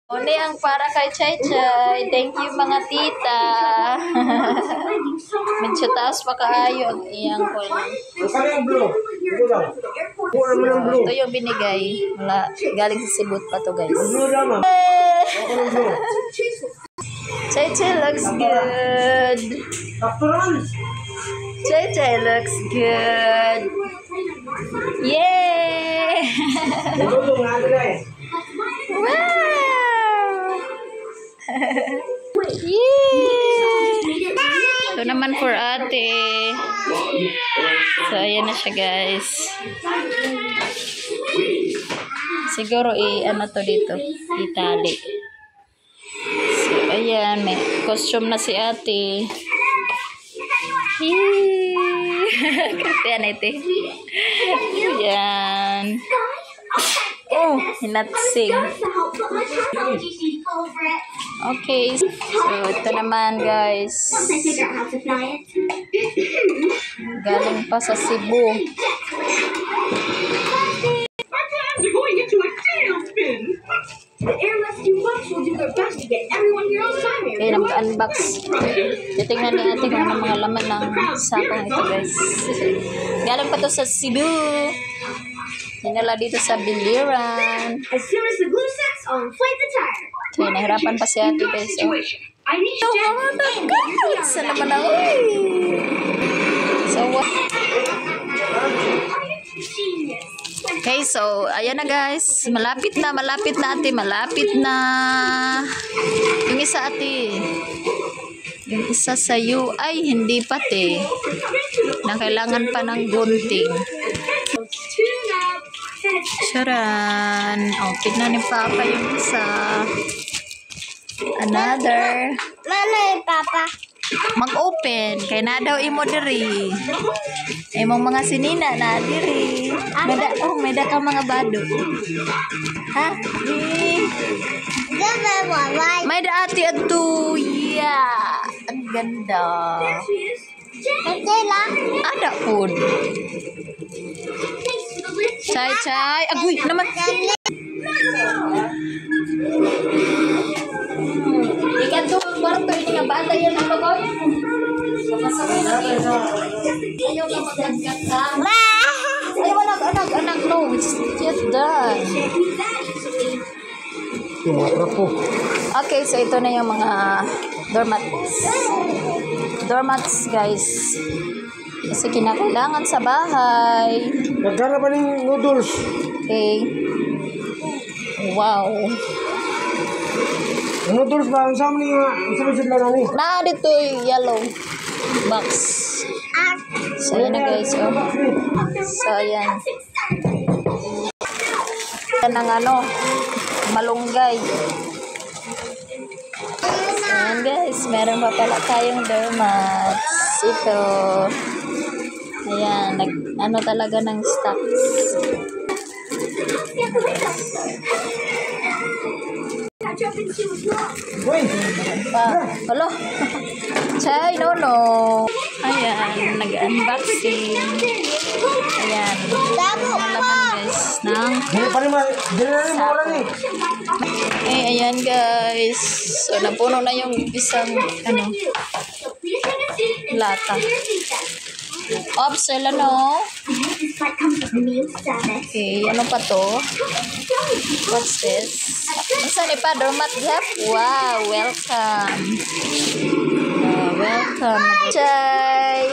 Uni ang para kay Chay Chay. Thank you mga tita. Medyo taas pa kaayo ang iyang kuno. Ito yung binigay. Wala, galing sa Cebu pa to guys. Chay Chay looks good. Chay Chay looks good. Yay! Wow! Yeah! Ito naman for ate. So, ayan na siya guys. Siguro ano to dito? Itali. So, ayan. May costume na si ate. Kristian ito. Ayan. Oh, hinatsing. Okay. So, ito naman guys. Galing pa sa Cebu. Okay, nag-unbox. Titingnan ni ate kung ano mga laman ng sakong ito guys. Galing pa to sa Cebu. Hinala dito sa Biliran. Okay, nahirapan pa si ate guys. Oh. Sa naman na. So, what? Okay, so, ayan na guys. Malapit na ate. Malapit na. Yung isa ate. Yung isa sa'yo. Ay, hindi pati. Na kailangan pa ng gunting. Charan. Oh, tignan ni Papa yung isa. Another. Mana yung Papa? Mag-open. Kaya na daw imo diri. Imong mga sinina na diri. May da ka mga bado. Ha? May da ati ato. Yeah. Ang ganda. Ada pun. Chay Chay. Agoy naman. Ikan tu kwarto ini nga bata yan ang bagoy. Ayaw ka magagkat ka. Ayaw anak no. It's just done. Okay, so ito na yung mga doormats guys. Kasi kinakailangan sa bahay. Nagkana pa ng noodles. Okay. Wow. Noodles ba? Ang sama niya. Ang sama sila na niya. Na dito yung yellow box. So yan na guys. Oh. So yan. Yan ang malunggay. So yan guys. Meron pa pala tayong doormats. Ito. Ayan. Talaga ng stocks. Hello. Chay, no. Ayan, nag-unboxing. Ayan. Ang laman guys ng ayan guys. So, napuno na yung isang lata. Oops, Okay, ano pa to? What's this? Saan pa? Doormat gap? Wow, welcome. Welcome. Chay.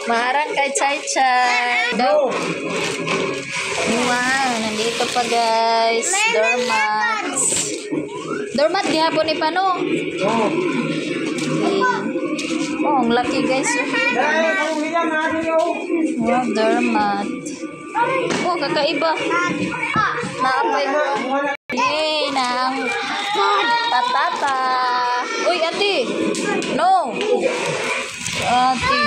Maharang kay Chay Chay. Wow, nandito pa guys. Doormats. Doormat gihapon ni Pano. Oh, ang laki guys. Wow, doormat. Oh, kakaiba. Naapay mo. Yay, nang patata. Uy, ate. No. Ate.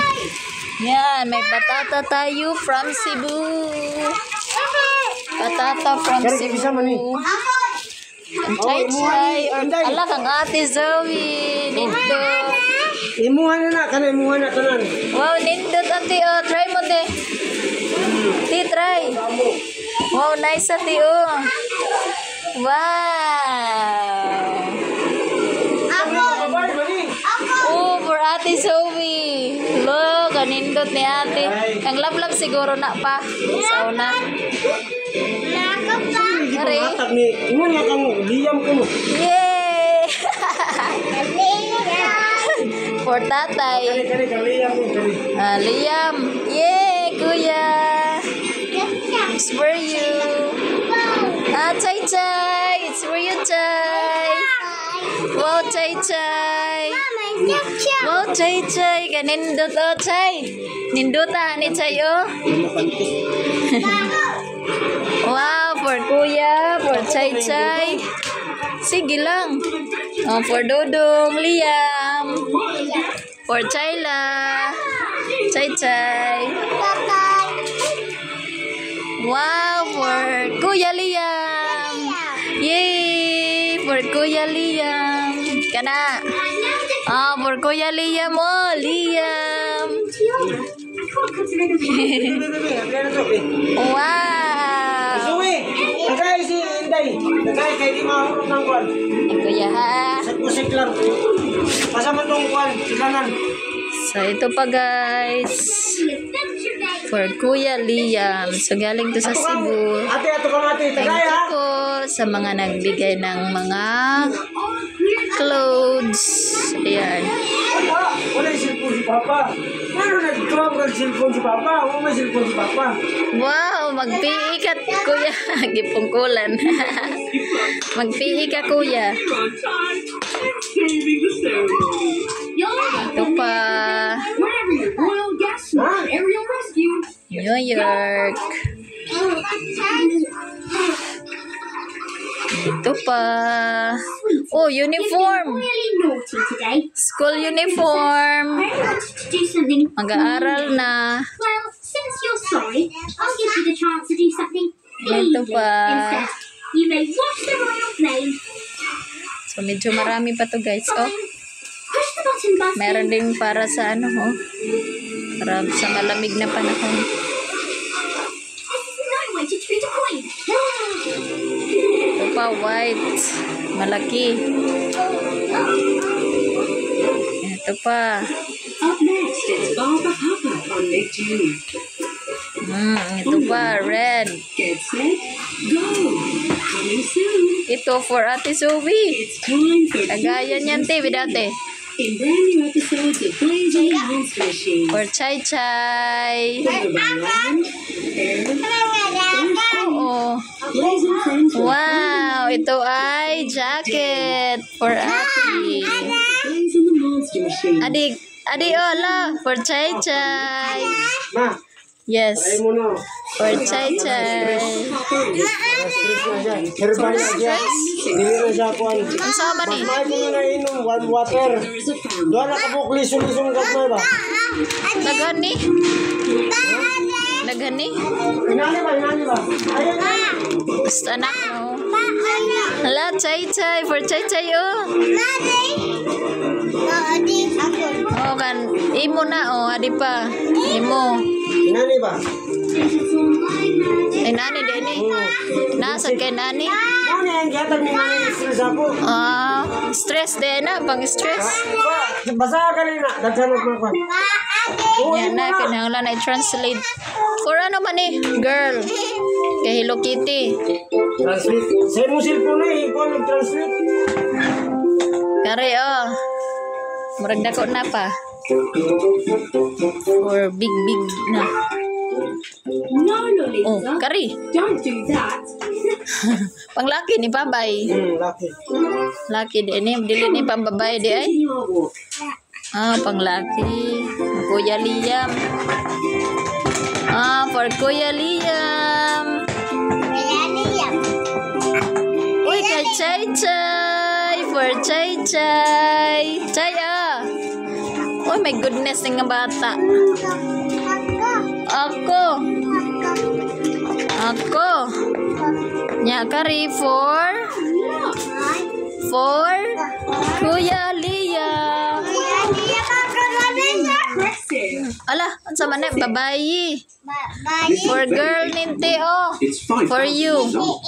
Yan, may patata tayo from Cebu. Patata from Cebu. Ang Chay. Ala kang ate Zoe. Nito. Imuhan na tanan. Wow, nindot ate. Oh, try mo de. Try. Wow, nice ate. Oh. Wow. Ate Zoe. Lo, kanindot ni ate. Ang lablab siguro na pa. Sa una. Ari. Hatag ni, imo niya kang liyam ko mo. Yay! For tatay. Kani liyam mo kani. Liam. Yay, kuya. It's for you. Chay Chay. It's for you, Chay. Wow, Chay Chay. Wow, Chay Chay. Kanindot, oh, Chay. Ninduta ni Chay, oh. Wow, for kuya. For Chay Chay. Sige lang. Oh, for Dodong, Liam. For Chayla. Chay Chay. Wow, for Kuya Liam. Yay! For Kuya Liam. Kana. For Kuya Liam. Oh, Liam. Wow. Zoe, nagay si Inday. Nagay kay di mahurot ng kwan. Kuya ha. Sa musik lang. Pasama tong kwan, silanan. So, ito pa guys. For Kuya Liam. So, galing to sa Cebu. Ate, ato kang ate. Thank Tagay you ha. po sa mga nagbigay ng mga clothes. Ayan. Wala yung cellphone si Papa. Ano nag-drop ng cellphone si Papa? Wala may cellphone si Papa. Wow, magpii ka kuya. Gipungkulan. Magpii ka kuya. Ito pa. New York. Ito pa. Oh, uniform. School uniform. Mag-aaral na. Well, since you're sorry, I'll give you the chance to do something Ito easy pa. instead. You may wash the royal plane. So, medyo marami pa to guys. Oh, Push the button, Buzzkin. meron din para sa ano, oh. Para sa malamig na panahon. This is no way to treat a queen. Ito pa, white. Malaki. Ito pa. Up next, it's Barbara Papa on Nick June. Ito pa, red. Get set, go! Coming soon. Ito for Ate Zoe. It's time for Kagayan yan, te, dati. in brand new episodes of Blazing Monster Machine. For Chay Chay. Oo. Blazing Friends will Wow, ito ay jacket for Ate. blaze in the Monster Machine. Adi, ola, for Chay Chay. Ma, Yes, try mo na. for Chay Chay. Stress na siya. Herbal na siya. Dili na siya kwan. Ang sama ni? May ko na inom, warm water. There is a family. Doon na kabuk lisong-lisong gagmay ba? Nagani? Nagani? Inani ba? Ayun na. Basta anak mo. Hala, Chay Chay, for Chay Chay, oh. Oh, kan, imo na, oh, adi pa. Imo. Inani ba? Ay, nani, dini. Nasaan kay nani? Ano yan? Kaya tag mga stress ako. Stress din na, pang stress. Basa ka rin na. Dagsanot mo kwan. Yan na, kinahanglan na i-translate. For ano man eh, girl. Kay Hello Kitty. Translate. Sa'yo mo cellphone na eh. Ikaw mag-translate. Kari, oh. Murag dako na pa. Or big na. No, Lolita. Oh, kari. Don't do that. Panglaki ni babay. Laki. Laki din eh. Dili ni pambabay di ay. Continue our walk. Panglaki. Kuya Liam. For Kuya Liam. Uy, kay Chay Chay. For Chay Chay. Chay, oh my goodness, nga bata. Ako. Nya kari for Kuya Liam. Impressive. Ala, unsa man na babayi. For girl ninti, oh. It's 5,000 For you. years old.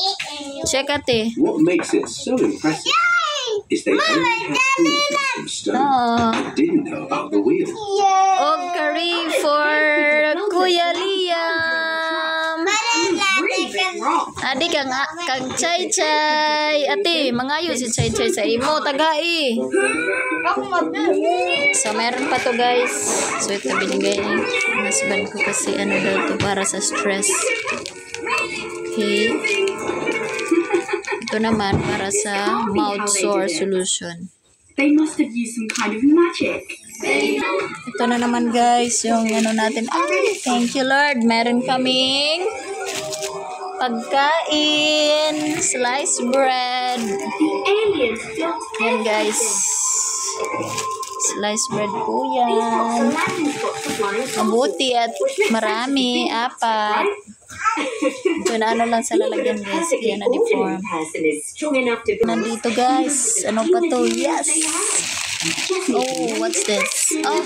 Check ate. What makes it so impressive? is they only had tools made from stone. Oh. Didn't know about the wheel. Og curry for Kuya Liam. Really big rock. Adi kang Chay Chay. Ate, mangayo si Chay Chay sa imo tagai. So meron pa to guys. So ito binigay ng husband ko kasi ano daw to para sa stress. Okay. Ito naman para sa mouth sore solution. They must have used some kind of magic. Ito na naman guys, yung ano natin. Ay, thank you Lord. Meron kaming pagkain, sliced bread. The aliens built Yan guys. Sliced bread po yan. Aladdin's got the flying Mabuti at marami, apat. Ito na ano lang sa lalagyan guys. Kaya na deform. person is strong enough to Nandito guys. Ano pa to? Yes! Oh, what's this? Oh.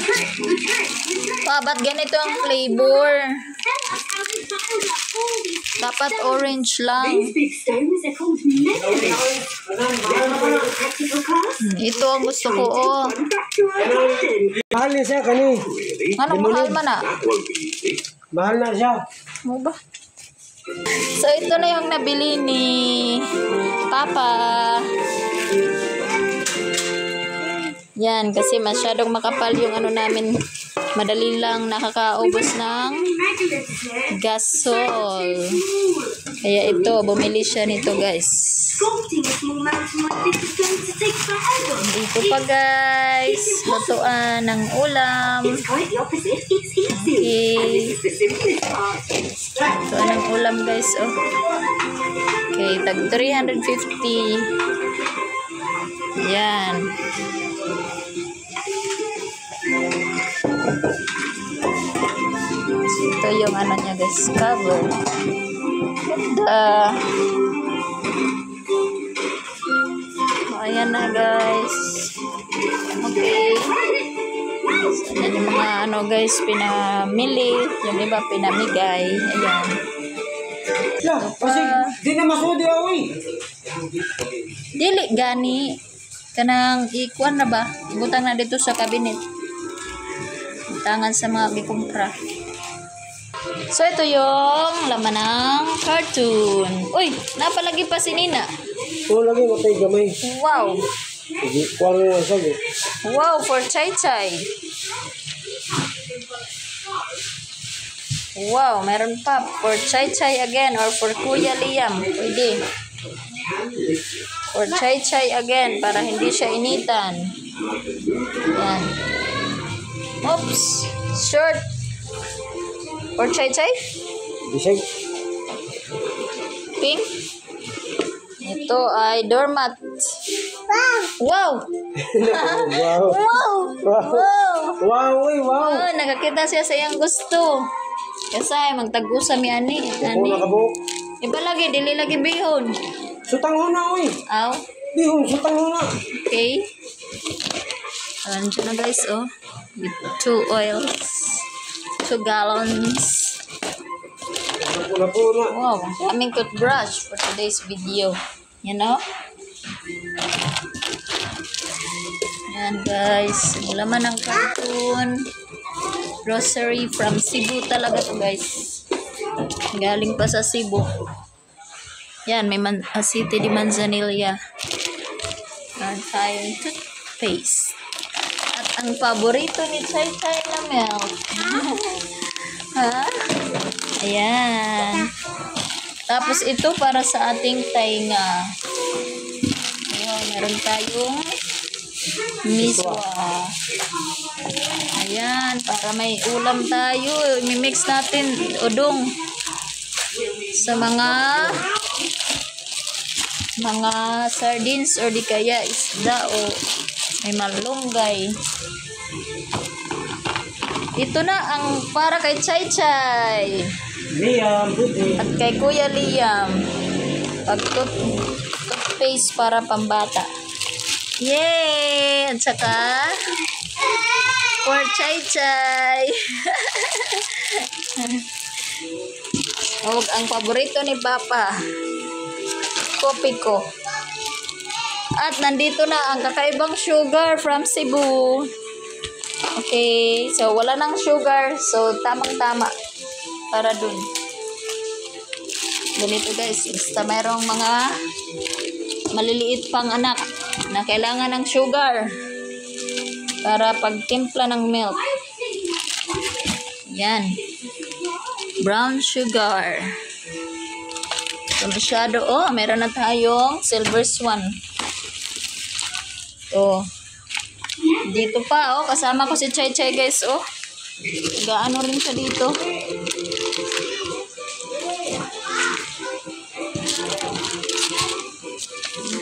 Ba't ganito ang flavor? Dapat orange lang. These big stones are called megaliths. Practical class. Ito ang gusto ko, oh. Back to our garden. Mahal na siya kani. Really? Anong mahal man ah? That won't be easy. Mahal na siya. Mo ba? So, ito na yung nabili ni Papa. Yan, kasi masyadong makapal yung ano namin. Madali lang nakakaubos ng gasol. Kaya ito, bumili siya nito guys. Sculpting a small mountain like this is going to take forever. Dito pa guys, lutuan ng ulam. It's quite the opposite. It's easy. Okay. And this is the simplest part. Lutuan ng ulam guys, oh. Okay, tag 350. Yan. So, ito yung ano niya guys, cover. Ganda. So, ayan na guys. Okay. So, yan yung mga ano guys, pinamili. Yung iba pinamigay. Ayan. Siya, kasi di na masudi ako eh. Dili gani. Kanang ikuan na ba? Butang na dito sa cabinet. Butangan sa mga gikumpra. So, ito yung laman ng cartoon. Uy, napalagi pa si Nina. So, lagi matay gamay. Wow. Hindi, kuha nga yung sabi. Wow, for Chay Chay. Wow, meron pa. For Chay Chay again or for Kuya Liam. Pwede. For Chay Chay again para hindi siya initan. Yan. Oops. Short. For Chay Chay? Bisay. Pink. Ito ay doormat. Wow! Wow. Wow! Wow! Wow, uy, wow. Oh, nakakita siya sa iyang gusto. Kasi magtagusa mi ani. Ako nakabuk. Iba lagi, dili lagi bihon. Sutang ho na, uy. Aw. Bihon, sutang ho na. Okay. Andiyan na guys, oh. With 2 oils. 2 gallons. Pula-pula. Wow, aming toothbrush for today's video. You know? Yan guys. Laman ng cartoon. Grocery from Cebu talaga to guys. Galing pa sa Cebu. Yan, may City de Manzanilla. Meron tayong toothpaste. At ang paborito ni Chay Chay na milk. Ha? Ayan. Tapos ito para sa ating tainga. Ayan, meron tayong miswa. Ayan, para may ulam tayo. I-mix natin udong sa mga sardines or di kaya isda o may malunggay. Ito na ang para kay Chay Chay Liam, buti. at kay Kuya Liam. Toothpaste para pambata. Yay! At saka for Chay Chay. Ang paborito ni Papa. Kopi ko. At nandito na ang kakaibang sugar from Cebu. Okay, so wala nang sugar. So tamang-tama para dun. Ganito guys, basta mayroong mga maliliit pang anak na kailangan ng sugar para pagtimpla ng milk. Yan. Brown sugar. So masyado, meron na tayong silver swan. Dito pa, kasama ko si Chay Chay guys, gaano rin siya dito.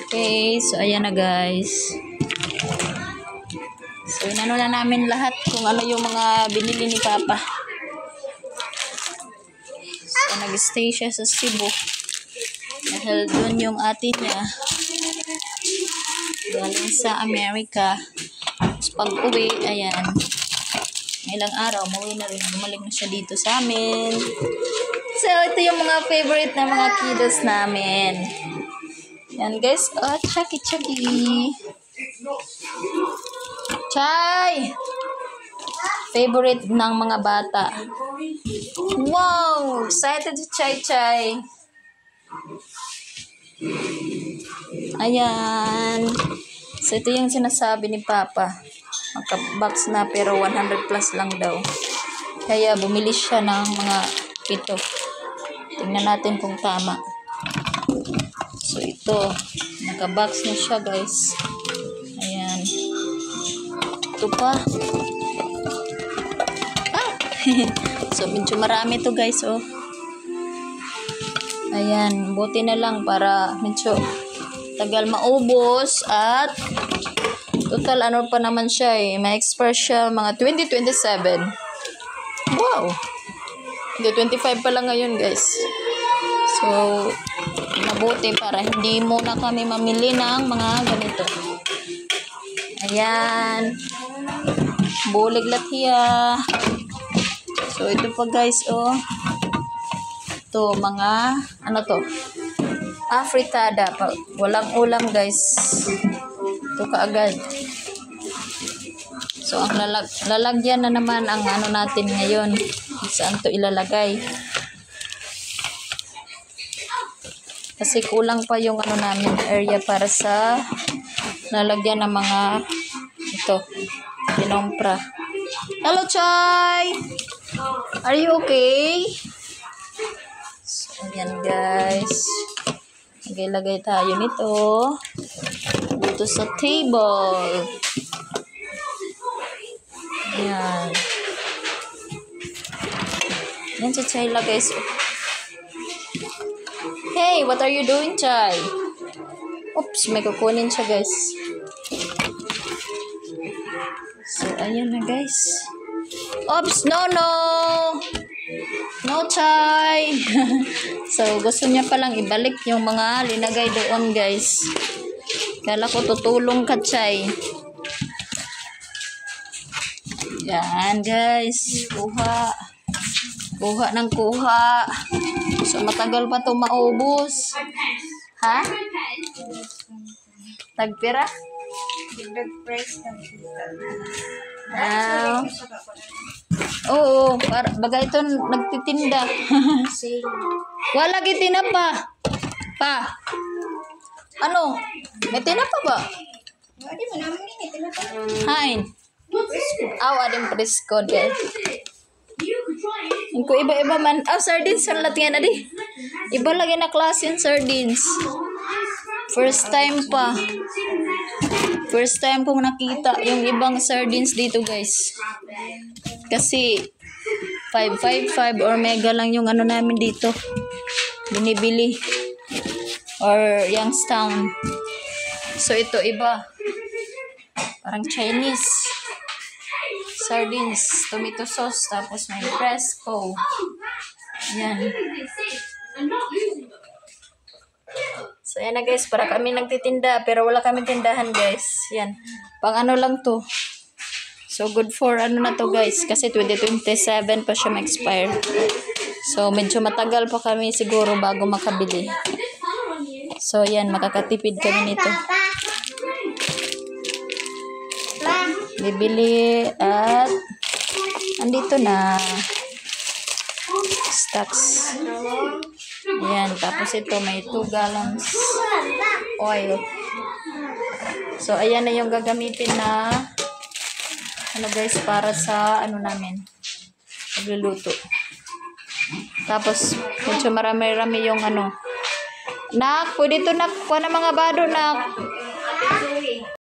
Okay, so ayan na guys. So inano na namin lahat kung ano yung mga binili ni Papa. So nag-stay siya sa Cebu. Dahil doon yung ate niya galing sa Amerika. Tapos pag uwi, ayan, ilang araw, umuwi na rin. Bumalik na siya dito sa amin. So ito yung mga favorite na mga kiddos namin. Yan guys, Chucky. Chay! Favorite ng mga bata. Wow! Excited si Chay. Ayan. So ito yung sinasabi ni Papa. Magka-box na pero 100 plus lang daw. Kaya bumili siya ng mga ito. Tingnan natin kung tama. So ito, naka-box na siya guys. Ayan. Ito pa. So medyo marami to guys, Ayan, buti na lang para medyo tagal maubos at total ano pa naman siya may expire siya mga 2027. Wow. 25 pa lang ngayon guys. So mabuti para hindi muna kami mamili ng mga ganito. Ayan. Bulig lathiya. So ito pa guys, ito mga ano to? Afritada pa. Walang ulam guys. Ito kaagad. So ang lalagyan na naman ang ano natin ngayon. Saan to ilalagay? Kasi kulang pa yung ano namin area para sa lalagyan ng mga ito, pinompra. Hello, Chay! Are you okay? So, ayan guys. Lagay tayo nito dito sa table. Ayan. Yan si Chayla guys. Hey, what are you doing, Chay? Oops, may kukunin siya guys. So, ayan na guys. Oops, no! No, Chay! So, gusto niya palang ibalik yung mga linagay doon guys. Kala ko tutulong ka, Chay. Yan guys. Kuha ng kuha. So, matagal pa ito maubos. Ha? Tagpira? Oo, bagay ito nagtitinda. Wala gitinapa. Pa. Ano? May tinapa ba? Hain. Ading presko guys. Ko iba-iba man. Sardines sa latihan na di. Iba lagi na klase yung sardines. First time pa. First time kong nakita yung ibang sardines dito guys. Kasi 555 or mega lang yung ano namin dito. Binibili. Or Youngstown. So ito iba. Parang Chinese. Sardines, tomato sauce, tapos may Fresco. Yan. So, yan na guys, para kami nagtitinda, pero wala kami tindahan guys. Yan. Pang ano lang to. So, good for ano na to guys, kasi 2027 pa siya ma-expire. So, medyo matagal pa kami siguro bago makabili. So, yan, makakatipid kami nito. bibili at andito na stocks. Ayan, tapos ito may 2 gallons oil. So ayan na yung gagamitin na ano guys para sa ano namin magluluto. Tapos medyo marami-rami yung ano. Nak, pwede to nak kuha na mga bado nak.